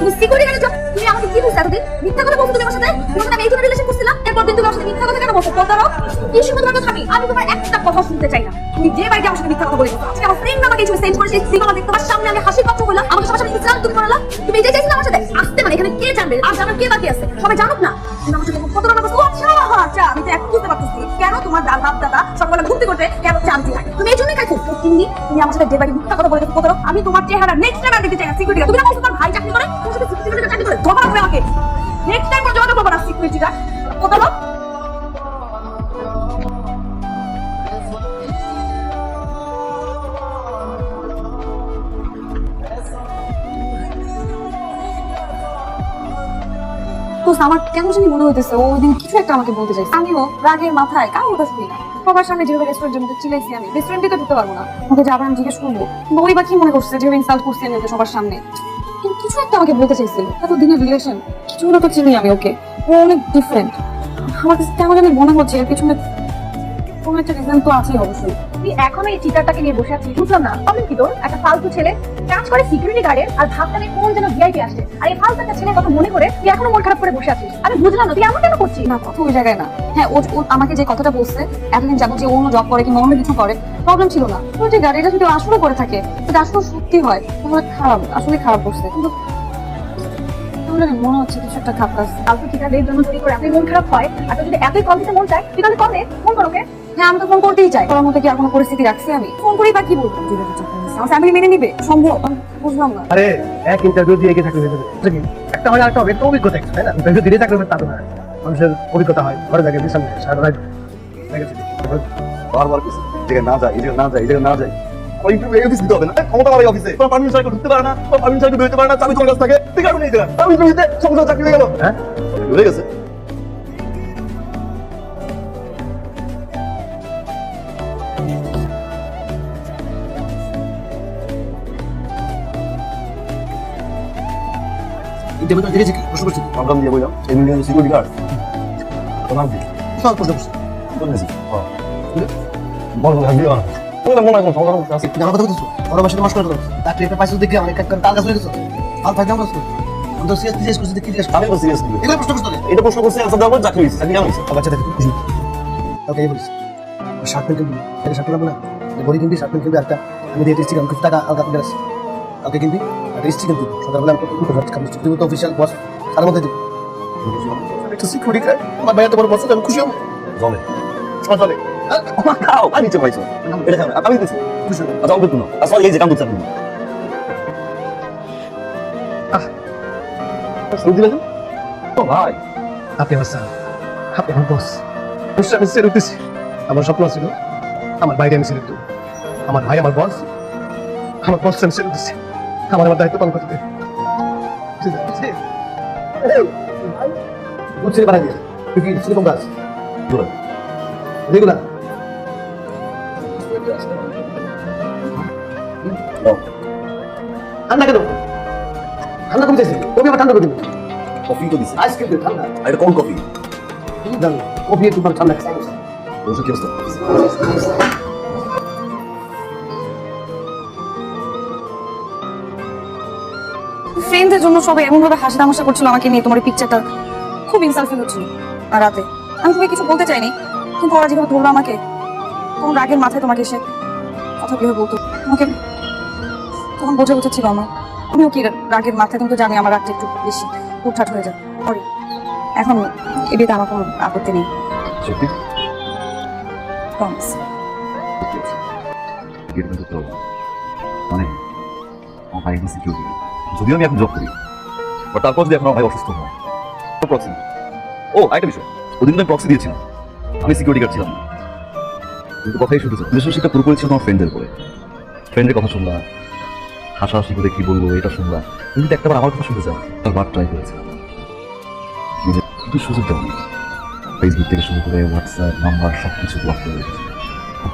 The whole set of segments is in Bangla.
তুমি সিকিউরিটি গার্ডের জব, তুমি আমাকে কি বলছো এতদিন? মিথ্যা কথা বলছো তুমি আমার সাথে। তোমার সাথে আমি এই ধরনের রিলেশন করছিলাম, এরপর দিন তুমি আমার সাথে মিথ্যা কথা কেন বলছো? বলতো কি শুনে তোমার কথা আমি তোমার একটা কথা শুনতে চাই না। তুমি যে বাড়িতে আমার সাথে মিথ্যা কথা বলেছো, আজকে আমার ফ্রেন্ড আমাকে কিছু সেন্ড করেছে, সিনেমা দেখতে তোমার সামনে আমি হাসি পাচ্ছ বললাম, আমাকে সবার সামনে ইসলাম তুমি বললা, তুমি যে চাইছিলে আমার সাথে আসতে, মানে এখানে কে জানবে? আর জানার কে বাকি আছে? সবাই জানুক না। তুমি আমার সাথে কত টাকা বলছো? আচ্ছা আচ্ছা, আমি তো এখন বুঝতে পারতেছি কেন তোমার বাপ দাদা সকালে ঘুরতে করতে কেন চামচি খায়। তুমি এই জন্যই খাইছো। তুমি আমার সাথে যে বাড়ি মিথ্যা কথা বলে কত আমি তোমার চেহারা নেক্সট টাইম দেখতে চাই না। সিকিউরিটি তুমি না বলছো তোমার ভাই চাকরি করে, তোমার সাথে সিকিউরিটি চাকরি করে ধোকা হবে আমাকে। নেক্সট টাইম করে যোগাযোগ করবো না সিকিউরিটিটা। কত লোক আমার কেন জানি মনে হইতেছে ও ওই দিন কিছু একটা আমাকে বলতে চাইছে। আমিও রাগের মাথায় কারো কথা শুনি না। সবার সামনে যেভাবে রেস্টুরেন্টের মধ্যে চিলাইছি, আমি রেস্টুরেন্টে তো ঢুকতে পারবো না। ওকে যাবার আমি জিজ্ঞেস করবো, কিন্তু ওই বা কি মনে করছে যেভাবে ইনসাল্ট করছি আমি ওকে সবার সামনে। কিন্তু কিছু একটা আমাকে বলতে চাইছিল। এত দিনের রিলেশন, কিছুগুলো তো চিনি আমি ওকে। ও অনেক ডিফারেন্ট। আমার কাছে কেন জানি মনে হচ্ছে এর পিছনে কোনো একটা রিজন তো আছেই অবশ্যই। তুই এখনো এই চিটারটাকে নিয়ে বসে আছিস? বুঝলাম না আমি কি তোর একটা ফালতু ছেলে কাজ করে সিকিউরিটি গার্ডের, আর ভাবতালে কোন যেন ভিআইপি আসছে, আর এই ফালতু একটা ছেলের কথা মনে করে তুই এখনো মন খারাপ করে বসে আছিস। আমি বুঝলাম না তুই এমন কেন করছিস। না কথা ওই জায়গায় না। হ্যাঁ ও আমাকে যে কথাটা বলছে এতদিন যাবো যে অন্য জব করে কিংবা অন্য কিছু করে প্রবলেম ছিল না। ওই যে গাড়িটা যদি আসলে করে থাকে যদি আসলে সত্যি হয় তাহলে খারাপ, আসলে খারাপ করছে। কিন্তু মনে হচ্ছে কিছু একটা খারাপ কাজ। কালকে ঠিকাদের জন্য তৈরি করে আপনি মন খারাপ হয়, আর যদি এতই কল দিতে মন চায় তুই তাহলে কল দে, ফোন করো ওকে। হ্যাঁ আমি তো ফোন করতেই চাই। তোর মধ্যে কি আর কোনো পরিস্থিতি রাখছি আমি? ফোন করি বা কি বলবো? আমার ফ্যামিলি মেনে নিবে সম্ভব? বুঝলাম না। আরে এক ইন্টারভিউ দিয়ে এগিয়ে থাকলে একটা হয় আরেকটা হবে, তো অভিজ্ঞতা তাই না? ইন্টারভিউ দিলে থাকলে তা তো না, মানুষের অভিজ্ঞতা হয় ঘরে থাকে বিশ্রাম নেয় সারা রাত। বারবার কিছু যেখানে না যায় এদিকে না যায় এদিকে না যায় ইন্টারভিউ অফিস দিতে হবে না, ক্ষমতা আমার অফিসে তোমার পারমিশন চাকরি ঢুকতে পারে না, তোমার পারমিশন চাকরি বেরোতে পারে না, চাবি তোমার কাছে থাকে, ঠিক আছে নেই দেওয়া আমি দিতে সমস্যা চাকরি হয়ে গেল। হ্যাঁ হয়ে গেছে। ইন্টারভিউ তো দিয়েছি কি প্রশ্ন করছি? প্রোগ্রাম দিয়ে বললাম এমনি সিকিউরিটি গার্ড তোমার কি সব প্রশ্ন করছি। বলেছি হ্যাঁ বল বল দিও না তোর মনে হয় কোনো সমস্যা আছে? তুই আমার কথা বলছিস? বড় ভাষা নষ্ট করে দেবো। চাকরি একটা পাইছো দেখে আমার একটা কাল কাজ হয়ে গেছে। আর ফাইদাম করছিস? আমি তো সিরিয়াস জিজ্ঞেস করছি কি জিজ্ঞেস আমি তো সিরিয়াস নিই এটা প্রশ্ন করছিস? এটা প্রশ্ন করছি আনসার দাও চাকরি হয়েছে চাকরি কেমন হয়েছে? বাচ্চা দেখে খুশি। ওকে বলিস শার্ট প্যান্ট কিনবি, এটা শার্ট লাগবে না, ঘড়ি কিনবি, শার্ট প্যান্ট কিনবি, একটা আমি দিয়ে দিচ্ছি কিছু টাকা আলগা করে আসি। ওকে কিনবি একটা স্ত্রী কিনবি, সকালবেলা আমি তুই তো অফিসিয়াল বস তার মধ্যে দিবি একটা সিকিউরিটি গার্ড। আমার ভাইয়া তো বড় বস, আমি খুশি হবো। জলে চলে আমার খাও আমি নিচে পাইছো এটা খাও আমি দিচ্ছি খুশি হবো। আচ্ছা অল্প না আসলে এই যে কাম করতে আপনি সৌদি লাগেন ও ভাই আপনি আমার স্যার, আপনি আমার বস। আমি ছেড়ে উঠতেছি। আমার স্বপ্ন ছিল আমার বাইরে আমি ছেড়ে দেবো। আমার ভাই আমার বস, আমার বস আমি ছেড়ে উঠতেছি। আমার আমার দায়িত্ব পালন করতে রেগুলার ঠান্ডা কেন? ঠান্ডা কমে যাচ্ছে, কবি আবার ঠান্ডা করে দেবো। কফি তো দিছে আইসক্রিম ঠান্ডা, আর এটা কোন কফি কফি একটু ঠান্ডা খাই। ওষুধ কি অবস্থা ফ্রেন্ডদের জন্য সবাই এমন ভাবে হাসি তামাশা করছিল আমাকে নিয়ে, তোমার পিকচারটা খুব ইনসাল্ট ফিল হচ্ছিল। আর রাতে আমি তোমাকে কিছু বলতে চাইনি, কিন্তু ওরা যেভাবে ধরলো আমাকে, তখন রাগের মাথায় তোমাকে এসে কথা কিভাবে বলতো তোমাকে তখন বোঝা উচিত ছিল আমার। আমিও কি রাগের মাথায়, তুমি তো জানি আমার রাগটা একটু বেশি উঠাট হয়ে যায়। সরি, এখন এ বিয়েতে আমার কোনো আপত্তি নেই। সত্যি প্রমিস। মানে আমার ভাই এখন সিকিউরিটি, যদিও আমি এখন জব করি, বাট তারপর যদি এখন আমার ভাই অসুস্থ হয় প্রক্সি। ও আরেকটা বিষয়, ওদিন আমি প্রক্সি দিয়েছিলাম, আমি সিকিউরিটি গার্ড ছিলাম না, কিন্তু কথাই শুধু রিলেশনশিপটা পুরোপুরি ছিল তোমার ফ্রেন্ডের উপরে। ফ্রেন্ডের কথা শুনলা, হাসাহাসি করে কি বলবো এটা শুনলা, তুমি কিন্তু একটাবার আমার কথা শুনতে চাও, তার বার ট্রাই করেছে। কিন্তু সুযোগ দেওয়া ফেসবুক থেকে শুরু করে হোয়াটসঅ্যাপ নাম্বার সব কিছু ব্লক করে রেখেছে।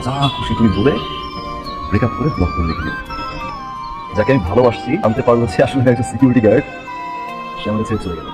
যা খুশি তুমি বলে ব্রেকআপ করে ব্লক করে রেখে দিল। যাকে আমি ভালোবাসছি জানতে পারবো যে আসলে একজন সিকিউরিটি গার্ড, সে আমাকে ছেড়ে চলে গেল।